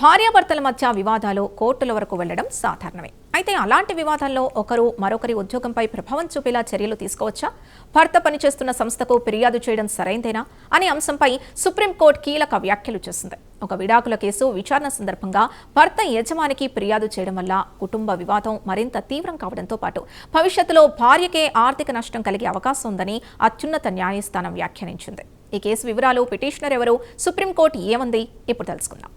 భార్యాభర్తల మధ్య వివాదాలు కోర్టుల వరకు వెళ్లడం సాధారణమే. అయితే అలాంటి వివాదాల్లో ఒకరు మరొకరి ఉద్యోగంపై ప్రభావం చూపేలా చర్యలు తీసుకోవచ్చా? భర్త పనిచేస్తున్న సంస్థకు ఫిర్యాదు చేయడం సరైందేనా అనే అంశంపై సుప్రీంకోర్టు కీలక వ్యాఖ్యలు చేసింది. ఒక విడాకుల కేసు విచారణ సందర్భంగా భర్త యజమానికి ఫిర్యాదు చేయడం వల్ల కుటుంబ వివాదం మరింత తీవ్రం కావడంతో పాటు భవిష్యత్తులో భార్యకే ఆర్థిక నష్టం కలిగే అవకాశం ఉందని అత్యున్నత న్యాయస్థానం వ్యాఖ్యానించింది. ఈ కేసు వివరాలు, పిటిషనర్ ఎవరు, సుప్రీంకోర్టు ఏమంది, ఇప్పుడు తెలుసుకుందాం.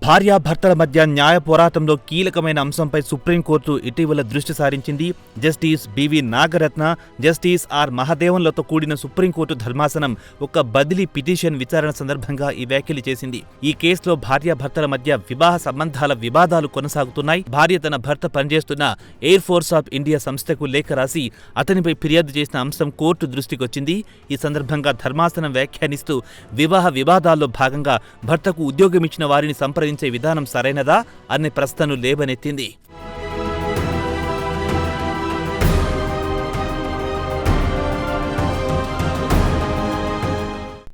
భార్యాభర్తల మధ్య న్యాయ పోరాటంలో కీలకమైన అంశంపై సుప్రీంకోర్టు ఇటీవల దృష్టి సారించింది. Justice B V Nagarathna, justice R మహదేవన్లతో కూడిన సుప్రీంకోర్టు ధర్మాసనం ఒక బదిలీ పిటిషన్ విచారణ సందర్భంగా ఈ వ్యాఖ్యలు చేసింది. ఈ కేసులో భార్యాభర్తల మధ్య వివాహ సంబంధాల వివాదాలు కొనసాగుతున్నాయి. భార్య తన భర్త పనిచేస్తున్న ఎయిర్ ఫోర్స్ ఆఫ్ ఇండియా సంస్థకు లేఖ రాసి అతనిపై ఫిర్యాదు చేసిన అంశం కోర్టు దృష్టికొచ్చింది. ఈ సందర్భంగా ధర్మాసనం వ్యాఖ్యానిస్తూ వివాహ వివాదాల్లో భాగంగా భర్తకు ఉద్యోగమిచ్చిన వారిని సంప్రదించే విధానం సరైనదా అనే ప్రశ్నను లేవనెత్తింది.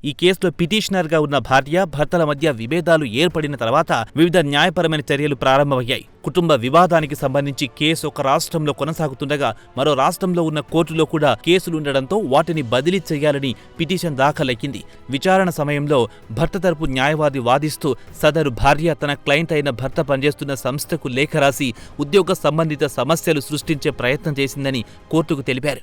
ఈ కేసులో పిటిషనర్గా ఉన్న భార్య భర్తల మధ్య విభేదాలు ఏర్పడిన తర్వాత వివిధ న్యాయపరమైన చర్యలు ప్రారంభమయ్యాయి. కుటుంబ వివాదానికి సంబంధించి కేసు ఒక రాష్ట్రంలో కొనసాగుతుండగా మరో రాష్ట్రంలో ఉన్న కోర్టులో కూడా కేసులుండడంతో వాటిని బదిలీ చేయాలని పిటిషన్ దాఖలయ్యింది. విచారణ సమయంలో భర్త తరపు న్యాయవాది వాదిస్తూ సదరు భార్య తన క్లయింట్ అయిన భర్త పనిచేస్తున్న సంస్థకు లేఖ రాసి ఉద్యోగ సంబంధిత సమస్యలు సృష్టించే ప్రయత్నం చేసిందని కోర్టుకు తెలిపారు.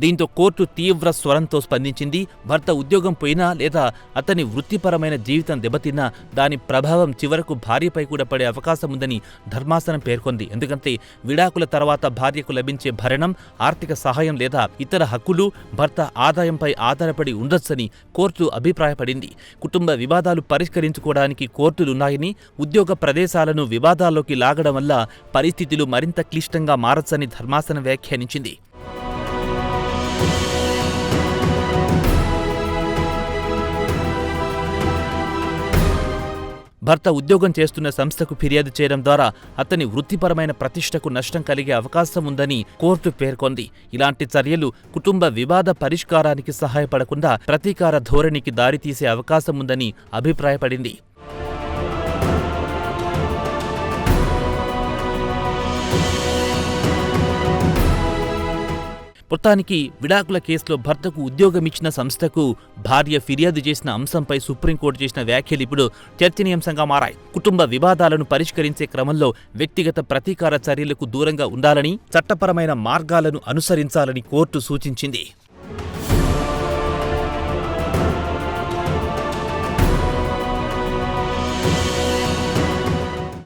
దీంతో కోర్టు తీవ్ర స్వరంతో స్పందించింది. భర్త ఉద్యోగం పోయినా లేదా అతని వృత్తిపరమైన జీవితం దెబ్బతిన్నా దాని ప్రభావం చివరకు భార్యపై కూడా పడే అవకాశం ఉందని ధర్మాసనం పేర్కొంది. ఎందుకంటే విడాకుల తర్వాత భార్యకు లభించే భరణం, ఆర్థిక సహాయం లేదా ఇతర హక్కులు భర్త ఆదాయంపై ఆధారపడి ఉండొచ్చని కోర్టు అభిప్రాయపడింది. కుటుంబ వివాదాలు పరిష్కరించుకోవడానికి కోర్టులున్నాయని, ఉద్యోగ ప్రదేశాలను వివాదాల్లోకి లాగడం వల్ల పరిస్థితులు మరింత క్లిష్టంగా మారచ్చని ధర్మాసనం వ్యాఖ్యానించింది. భర్త ఉద్యోగం చేస్తున్న సంస్థకు ఫిర్యాదు చేయడం ద్వారా అతని వృత్తిపరమైన ప్రతిష్టకు నష్టం కలిగే అవకాశం ఉందని కోర్టు పేర్కొంది. ఇలాంటి చర్యలు కుటుంబ వివాద పరిష్కారానికి సహాయపడకుండా ప్రతీకార ధోరణికి దారితీసే అవకాశం ఉందని అభిప్రాయపడింది. మొత్తానికి విడాకుల కేసులో భర్తకు ఉద్యోగమిచ్చిన సంస్థకు భార్య ఫిర్యాదు చేసిన అంశంపై సుప్రీంకోర్టు చేసిన వ్యాఖ్యలు ఇప్పుడు చర్చనీయాంశంగా మారాయి. కుటుంబ వివాదాలను పరిష్కరించే క్రమంలో వ్యక్తిగత ప్రతీకార చర్యలకు దూరంగా ఉండాలని, చట్టపరమైన మార్గాలను అనుసరించాలని కోర్టు సూచించింది.